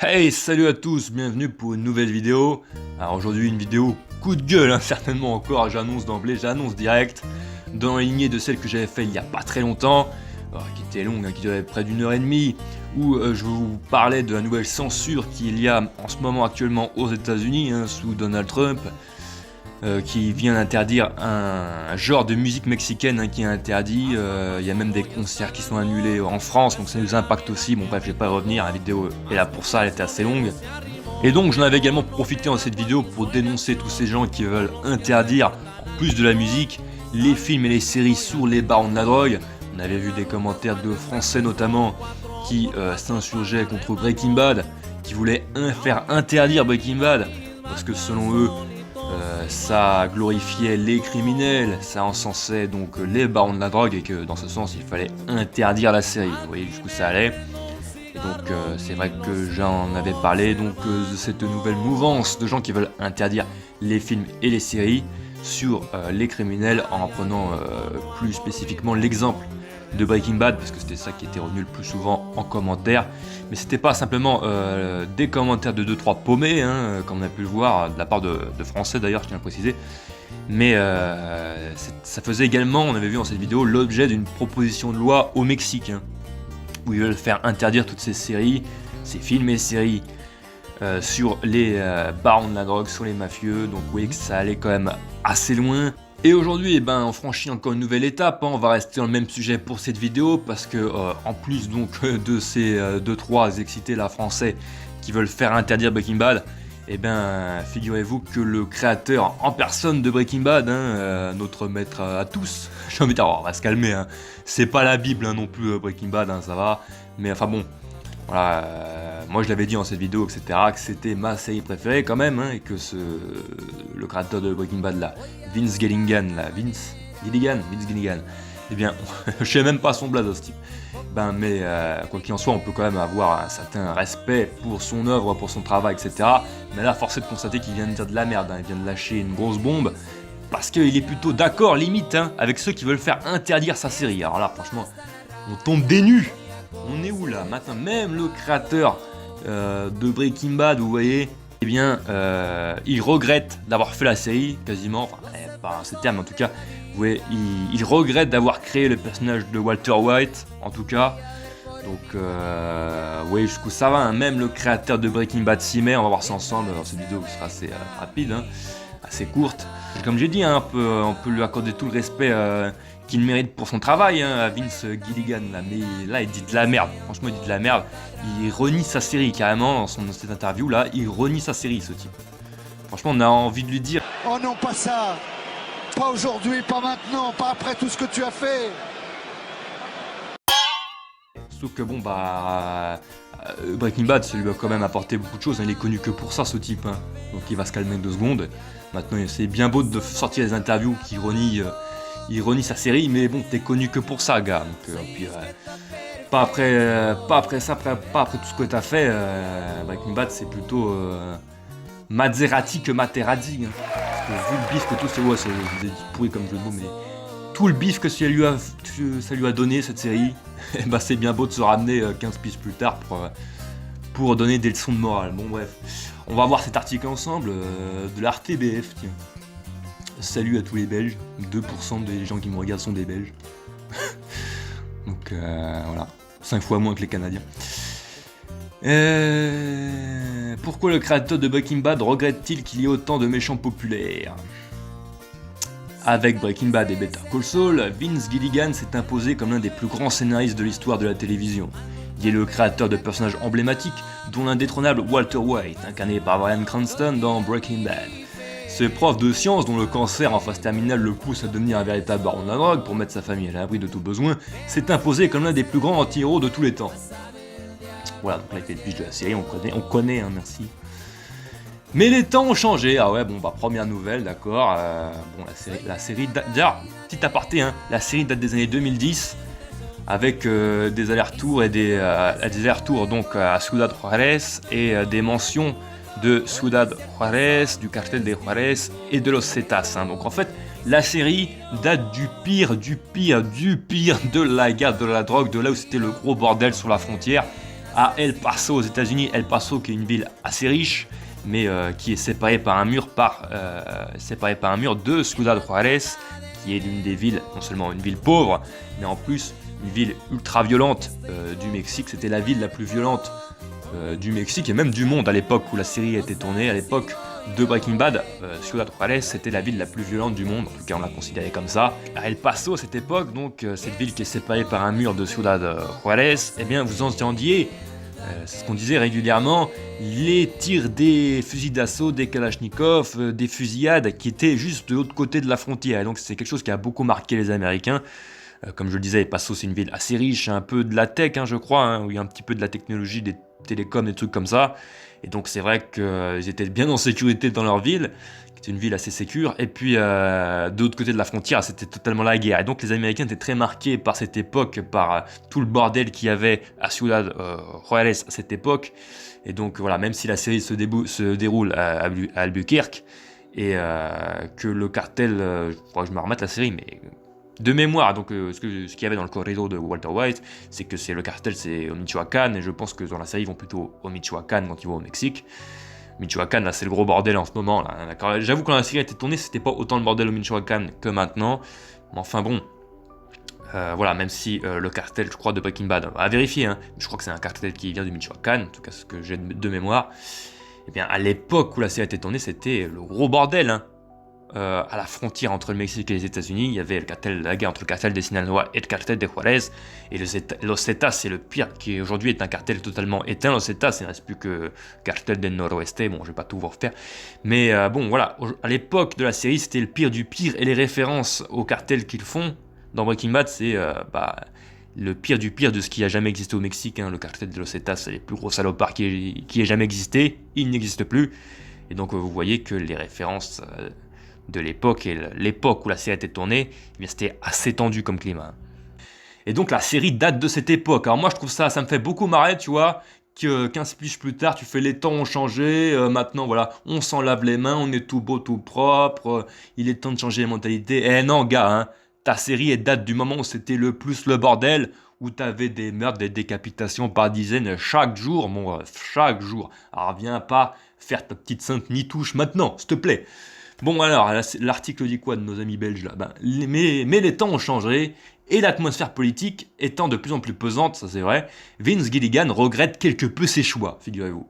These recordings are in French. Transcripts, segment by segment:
Hey, salut à tous, bienvenue pour une nouvelle vidéo. Alors aujourd'hui une vidéo coup de gueule, certainement encore, j'annonce d'emblée, j'annonce direct, dans la lignée de celle que j'avais fait il y a pas très longtemps, qui était longue, qui durait près d'1 h 30, où je vous parlais de la nouvelle censure qu'il y a en ce moment actuellement aux États-Unis sous Donald Trump, qui vient d'interdire un genre de musique mexicaine qui est interdit. Il y a même des concerts qui sont annulés en France, donc ça nous impacte aussi. Bon bref, je vais pas y revenir, la vidéo est là pour ça, elle était assez longue. Et donc j'en avais également profité dans cette vidéo pour dénoncer tous ces gens qui veulent interdire, en plus de la musique, les films et les séries sur les barons de la drogue. On avait vu des commentaires de Français notamment qui s'insurgeaient contre Breaking Bad, qui voulaient faire interdire Breaking Bad, parce que selon eux, ça glorifiait les criminels, ça encensait donc les barons de la drogue, et que dans ce sens il fallait interdire la série. Vous voyez jusqu'où ça allait. Et donc c'est vrai que j'en avais parlé donc de cette nouvelle mouvance de gens qui veulent interdire les films et les séries sur les criminels, en prenant plus spécifiquement l'exemple de Breaking Bad, parce que c'était ça qui était revenu le plus souvent en commentaire. Mais c'était pas simplement des commentaires de 2-3 paumés, comme on a pu le voir, de la part de Français d'ailleurs, je tiens à le préciser. Mais ça faisait également, on avait vu dans cette vidéo, l'objet d'une proposition de loi au Mexique, où ils veulent faire interdire toutes ces séries, ces films et séries sur les barons de la drogue, sur les mafieux. Donc vous voyez que ça allait quand même assez loin. Et aujourd'hui, on franchit encore une nouvelle étape, on va rester dans le même sujet pour cette vidéo, parce que en plus donc de ces 2-3 excités là français qui veulent faire interdire Breaking Bad, figurez-vous que le créateur en personne de Breaking Bad, notre maître à tous, j'ai envie de dire, on va se calmer, c'est pas la Bible non plus Breaking Bad, ça va, mais enfin bon, voilà, moi je l'avais dit dans cette vidéo, etc., que c'était ma série préférée quand même, et que le créateur de Breaking Bad là, Vince Gilligan, eh bien, je sais même pas son blaze ce type. Mais quoi qu'il en soit, on peut quand même avoir un certain respect pour son œuvre, pour son travail, etc. Mais là, force est de constater qu'il vient de dire de la merde, il vient de lâcher une grosse bombe, parce qu'il est plutôt d'accord, limite, avec ceux qui veulent faire interdire sa série. Alors là, franchement, on tombe des nues. On est où là maintenant? Même le créateur de Breaking Bad, vous voyez, eh bien, il regrette d'avoir fait la série, quasiment, enfin, pas ces termes, en tout cas, vous voyez, il regrette d'avoir créé le personnage de Walter White, en tout cas. Donc, vous voyez jusqu'où ça va, même le créateur de Breaking Bad s'y met. On va voir ça ensemble dans cette vidéo qui sera assez rapide, assez courte. Comme j'ai dit, on peut lui accorder tout le respect qu'il mérite pour son travail, à Vince Gilligan, là. Mais là, il dit de la merde. Franchement, il dit de la merde. Il renie sa série, carrément, dans cette interview, là. Il renie sa série, ce type. Franchement, on a envie de lui dire... Oh non, pas ça. Pas aujourd'hui, pas maintenant, pas après tout ce que tu as fait. Sauf que bon, Breaking Bad, ça lui a quand même apporté beaucoup de choses, il est connu que pour ça, ce type, donc il va se calmer 2 secondes. Maintenant, c'est bien beau de sortir des interviews qui ironient sa série, mais bon, t'es connu que pour ça, gars. Donc, puis, pas après ça, pas après tout ce que t'as fait. Breaking Bad, c'est plutôt Maserati que Materazzi. Parce que vu le bif que tout c'est pourri comme jeu de mots, mais tout le bif que ça lui a donné, cette série, c'est bien beau de se ramener 15 pistes plus tard pour donner des leçons de morale. Bon bref, on va voir cet article ensemble de l'RTBF, tiens. Salut à tous les Belges, 2% des gens qui me regardent sont des Belges. Donc voilà, 5 fois moins que les Canadiens. Pourquoi le créateur de Breaking Bad regrette-t-il qu'il y ait autant de méchants populaires? Avec Breaking Bad et Better Call Saul, Vince Gilligan s'est imposé comme l'un des plus grands scénaristes de l'histoire de la télévision. Il est le créateur de personnages emblématiques, dont l'indétrônable Walter White, incarné par Bryan Cranston dans Breaking Bad. Ce prof de sciences dont le cancer en phase terminale le pousse à devenir un véritable baron de la drogue pour mettre sa famille à l'abri de tout besoin, s'est imposé comme l'un des plus grands anti-héros de tous les temps. Voilà, donc là il fait le pitch de la série, on connaît, merci. Mais les temps ont changé, première nouvelle, d'accord, la série date, déjà, petit aparté, la série date des années 2010, avec des allers-retours donc à Ciudad Juárez, et des mentions de Ciudad Juárez, du cartel de Juárez et de Los Zetas, donc en fait, la série date du pire de la guerre de la drogue, de là où c'était le gros bordel sur la frontière, à El Paso aux États-Unis. El Paso qui est une ville assez riche, mais qui est séparée par un mur de Ciudad Juárez, qui est l'une des villes, non seulement une ville pauvre, mais en plus une ville ultra violente du Mexique. C'était la ville la plus violente du Mexique et même du monde à l'époque où la série a été tournée. À l'époque de Breaking Bad, Ciudad Juárez c'était la ville la plus violente du monde, en tout cas on l'a considérée comme ça. À El Paso à cette époque, donc cette ville qui est séparée par un mur de Ciudad Juárez, eh bien vous entendiez, c'est ce qu'on disait régulièrement, les tirs des fusils d'assaut, des kalachnikovs, des fusillades qui étaient juste de l'autre côté de la frontière. Et donc c'est quelque chose qui a beaucoup marqué les Américains. Comme je le disais, El Paso c'est une ville assez riche, un peu de la tech je crois, où il y a un petit peu de la technologie, des télécoms, des trucs comme ça. Et donc c'est vrai qu'ils étaient bien en sécurité dans leur ville, qui était une ville assez sécure. Et puis de l'autre côté de la frontière, c'était totalement la guerre. Et donc les Américains étaient très marqués par cette époque, par tout le bordel qu'il y avait à Ciudad Juárez à cette époque. Et donc voilà, même si la série se déroule à Albuquerque, et que le cartel, je crois que je me remette la série, mais... De mémoire, donc ce qu'il y avait dans le corrido de Walter White, c'est que le cartel c'est au Michoacán, et je pense que dans la série ils vont plutôt au Michoacán quand ils vont au Mexique. Michoacán, là c'est le gros bordel en ce moment. Là. J'avoue que quand la série a été tournée, c'était pas autant le bordel au Michoacán que maintenant. Mais enfin bon, voilà, même si le cartel, je crois, de Breaking Bad, à vérifier, je crois que c'est un cartel qui vient du Michoacán, en tout cas ce que j'ai de mémoire. Et bien à l'époque où la série a été tournée, c'était le gros bordel. À la frontière entre le Mexique et les États-Unis, il y avait la guerre entre le cartel de Sinaloa et le cartel de Juárez. Et Los Zetas, c'est le pire, qui aujourd'hui est un cartel totalement éteint. Los Zetas, il ne reste plus que cartel del Noroeste. Bon, je vais pas tout vous refaire. Mais bon, voilà, à l'époque de la série, c'était le pire du pire. Et les références au cartel qu'ils font dans Breaking Bad, c'est le pire du pire de ce qui a jamais existé au Mexique. Le cartel de Los Zetas, c'est les plus gros salopards qui aient jamais existé. Ils n'existent plus. Et donc, vous voyez que les références... de l'époque et l'époque où la série a été tournée, eh bien c'était assez tendu comme climat. Et donc la série date de cette époque. Alors moi je trouve ça me fait beaucoup marrer, tu vois, que 15 piges plus tard, tu fais les temps ont changé, maintenant voilà, on s'en lave les mains, on est tout beau, tout propre, il est temps de changer les mentalités. Eh non gars, ta série elle date du moment où c'était le plus le bordel, où t'avais des meurtres, des décapitations par dizaines chaque jour, mon ref, chaque jour. Alors viens pas faire ta petite sainte nitouche maintenant, s'il te plaît. Bon alors, l'article dit quoi de nos amis belges là mais les temps ont changé, et l'atmosphère politique étant de plus en plus pesante, ça c'est vrai, Vince Gilligan regrette quelque peu ses choix, figurez-vous.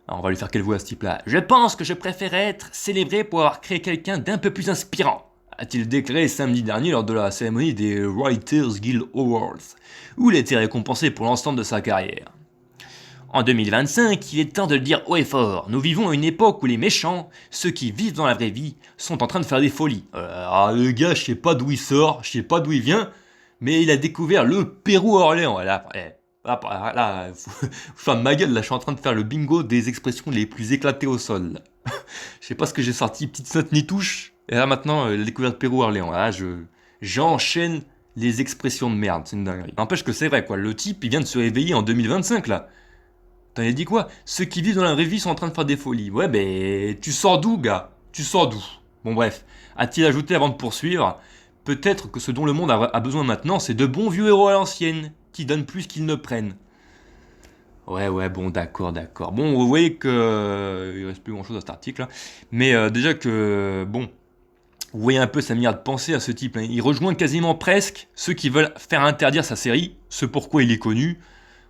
Alors on va lui faire quelle voix à ce type-là. « Je pense que je préférais être célébré pour avoir créé quelqu'un d'un peu plus inspirant », a-t-il déclaré samedi dernier lors de la cérémonie des Writers Guild Awards, où il a été récompensé pour l'ensemble de sa carrière. En 2025, il est temps de le dire haut et fort, nous vivons à une époque où les méchants, ceux qui vivent dans la vraie vie, sont en train de faire des folies. Le gars, je sais pas d'où il sort, je sais pas d'où il vient, mais il a découvert le Pérou à Orléans. Là, ferme ma gueule, là, je suis en train de faire le bingo des expressions les plus éclatées au sol. Je sais pas ce que j'ai sorti, petite sainte nitouche, et là maintenant, la découverte Pérou à Orléans. Là, j'enchaîne les expressions de merde, c'est une dinguerie. N'empêche que c'est vrai, quoi, le type, il vient de se réveiller en 2025, là. T'en as dit quoi? Ceux qui vivent dans la vraie vie sont en train de faire des folies. Ouais, ben, tu sors d'où, gars? Tu sors d'où? Bon, bref. A-t-il ajouté avant de poursuivre? Peut-être que ce dont le monde a besoin maintenant, c'est de bons vieux héros à l'ancienne, qui donnent plus qu'ils ne prennent. Ouais, bon, d'accord. Bon, vous voyez que... il reste plus grand-chose à cet article, là. Mais déjà que... Bon... Vous voyez un peu sa manière de penser à ce type. Il rejoint quasiment presque ceux qui veulent faire interdire sa série, ce pourquoi il est connu.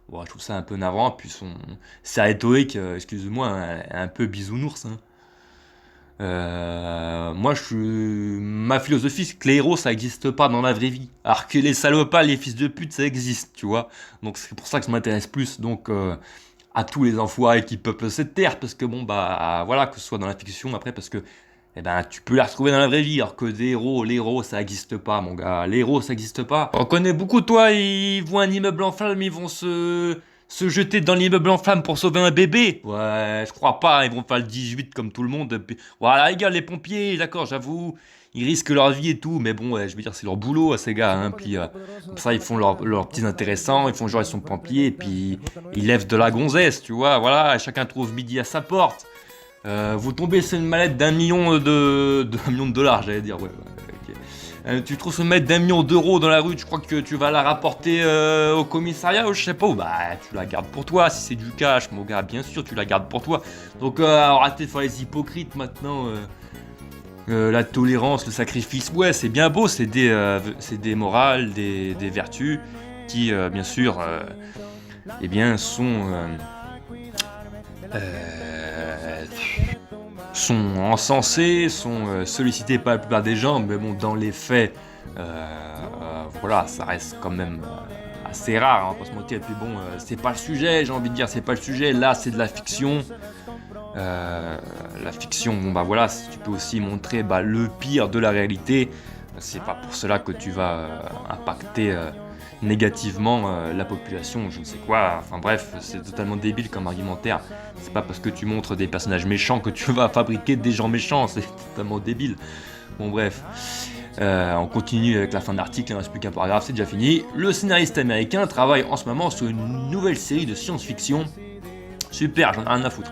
Bon, je trouve ça un peu navrant, puis c'est rhétorique, excusez-moi, un peu bisounours. Moi, ma philosophie, c'est que les héros, ça n'existe pas dans la vraie vie. Alors que les salopards, les fils de pute, ça existe, tu vois. Donc c'est pour ça que ça m'intéresse plus. Donc à tous les enfoirés qui peuplent cette terre, parce que bon, voilà, que ce soit dans la fiction, après, parce que tu peux les retrouver dans la vraie vie, alors que les héros, ça n'existe pas, mon gars. Les héros, ça n'existe pas. On connaît beaucoup de toi, ils voient un immeuble en flammes, ils vont se jeter dans l'immeuble en flammes pour sauver un bébé. Ouais, je crois pas, ils vont faire le 18 comme tout le monde. Voilà, les gars, les pompiers, d'accord, j'avoue, ils risquent leur vie et tout, mais bon, je veux dire, c'est leur boulot, ces gars, puis comme ça, ils font leurs petits intéressants, ils font genre, ils sont pompiers, et puis ils lèvent de la gonzesse, tu vois, voilà, chacun trouve midi à sa porte. Vous tombez sur une mallette d'1 million de dollars, j'allais dire, ouais, ok. Tu te trouves ce mètre d'1 million d'euros dans la rue, tu crois que tu vas la rapporter au commissariat ou je sais pas où? Bah tu la gardes pour toi, si c'est du cash mon gars, bien sûr tu la gardes pour toi. Donc arrêtez de faire les hypocrites maintenant. La tolérance, le sacrifice, ouais c'est bien beau, c'est des morales, des vertus qui bien sûr eh bien sont encensés, sont sollicités par la plupart des gens, mais bon, dans les faits, voilà, ça reste quand même assez rare, hein, on va pas se mentir. Et puis bon, c'est pas le sujet, j'ai envie de dire, c'est pas le sujet. Là, c'est de la fiction. La fiction, bon bah voilà, si tu peux aussi montrer le pire de la réalité, c'est pas pour cela que tu vas impacter négativement la population, je ne sais quoi. Enfin bref, c'est totalement débile comme argumentaire. C'est pas parce que tu montres des personnages méchants que tu vas fabriquer des gens méchants, c'est totalement débile. Bon bref, on continue avec la fin de l'article, il ne reste plus qu'un paragraphe, c'est déjà fini. Le scénariste américain travaille en ce moment sur une nouvelle série de science-fiction. Super, j'en ai rien à foutre.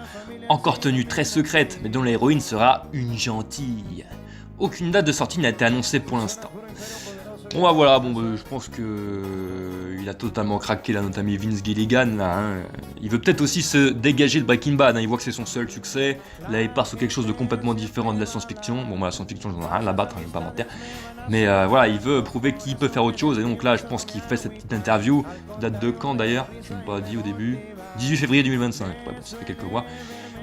Encore tenue très secrète, mais dont l'héroïne sera une gentille. Aucune date de sortie n'a été annoncée pour l'instant. Bon bah voilà, je pense que il a totalement craqué là, notre ami Vince Gilligan là, hein. Il veut peut-être aussi se dégager de Breaking Bad, hein. Il voit que c'est son seul succès. Là il part sur quelque chose de complètement différent de la science-fiction. Bon moi la science-fiction j'en ai rien à battre, hein, je vais pas mentir. Mais voilà, il veut prouver qu'il peut faire autre chose, et donc là je pense qu'il fait cette petite interview, qui date de quand d'ailleurs, je ne l'ai pas dit au début, 18 février 2025, ouais, bon, ça fait quelques mois.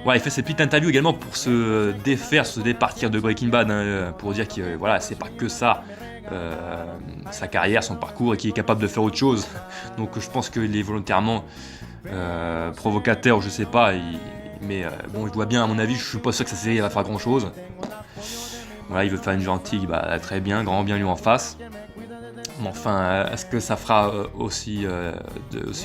Ouais, il fait cette petite interview également pour se défaire, se départir de Breaking Bad, hein, pour dire que voilà, c'est pas que ça, sa carrière, son parcours, et qu'il est capable de faire autre chose. Donc je pense qu'il est volontairement provocateur, je sais pas, mais bon, je vois bien, à mon avis, je suis pas sûr que sa série va faire grand chose. Voilà, il veut faire une gentille, très bien, grand bien lui en face. Mais enfin, est-ce que ça fera aussi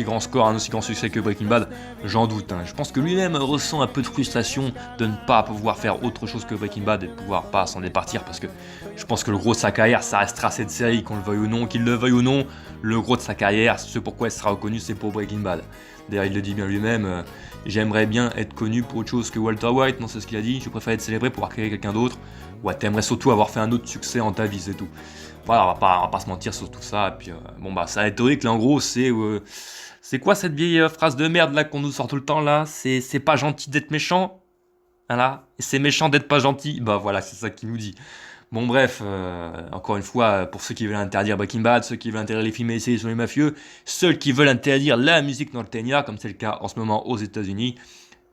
grand score, un aussi grand succès que Breaking Bad? J'en doute, hein. Je pense que lui-même ressent un peu de frustration de ne pas pouvoir faire autre chose que Breaking Bad et de pouvoir pas s'en départir, parce que je pense que le gros de sa carrière, ça restera cette série, qu'on le veuille ou non, qu'il le veuille ou non. Le gros de sa carrière, ce pourquoi il sera reconnu, c'est pour Breaking Bad. D'ailleurs, il le dit bien lui-même, j'aimerais bien être connu pour autre chose que Walter White, non c'est ce qu'il a dit, je préfère être célébré pour avoir créé quelqu'un d'autre. Ouais, t'aimerais surtout avoir fait un autre succès en ta vie, c'est tout. Voilà, on va pas se mentir sur tout ça, et puis ça rhétorique là en gros, c'est quoi cette vieille phrase de merde là qu'on nous sort tout le temps là? C'est pas gentil d'être méchant, voilà, et c'est méchant d'être pas gentil, bah voilà, c'est ça qu'il nous dit. Bon bref, encore une fois, pour ceux qui veulent interdire Breaking Bad, ceux qui veulent interdire les films et les séries sur les mafieux, ceux qui veulent interdire la musique norteña, comme c'est le cas en ce moment aux États-Unis,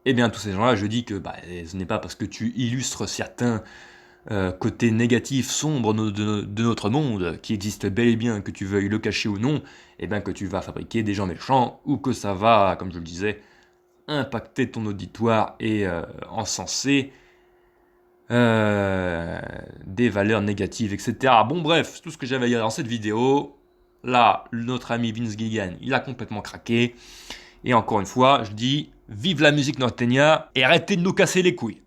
eh bien tous ces gens-là, je dis que ce n'est pas parce que tu illustres certains côtés négatifs, sombres de notre monde, qui existent bel et bien, que tu veuilles le cacher ou non, eh bien que tu vas fabriquer des gens méchants, ou que ça va, comme je le disais, impacter ton auditoire et encenser des valeurs négatives, etc. Bon bref, c'est tout ce que j'avais à dire dans cette vidéo. Là, notre ami Vince Gilligan, il a complètement craqué. Et encore une fois, je dis, vive la musique norteña et arrêtez de nous casser les couilles.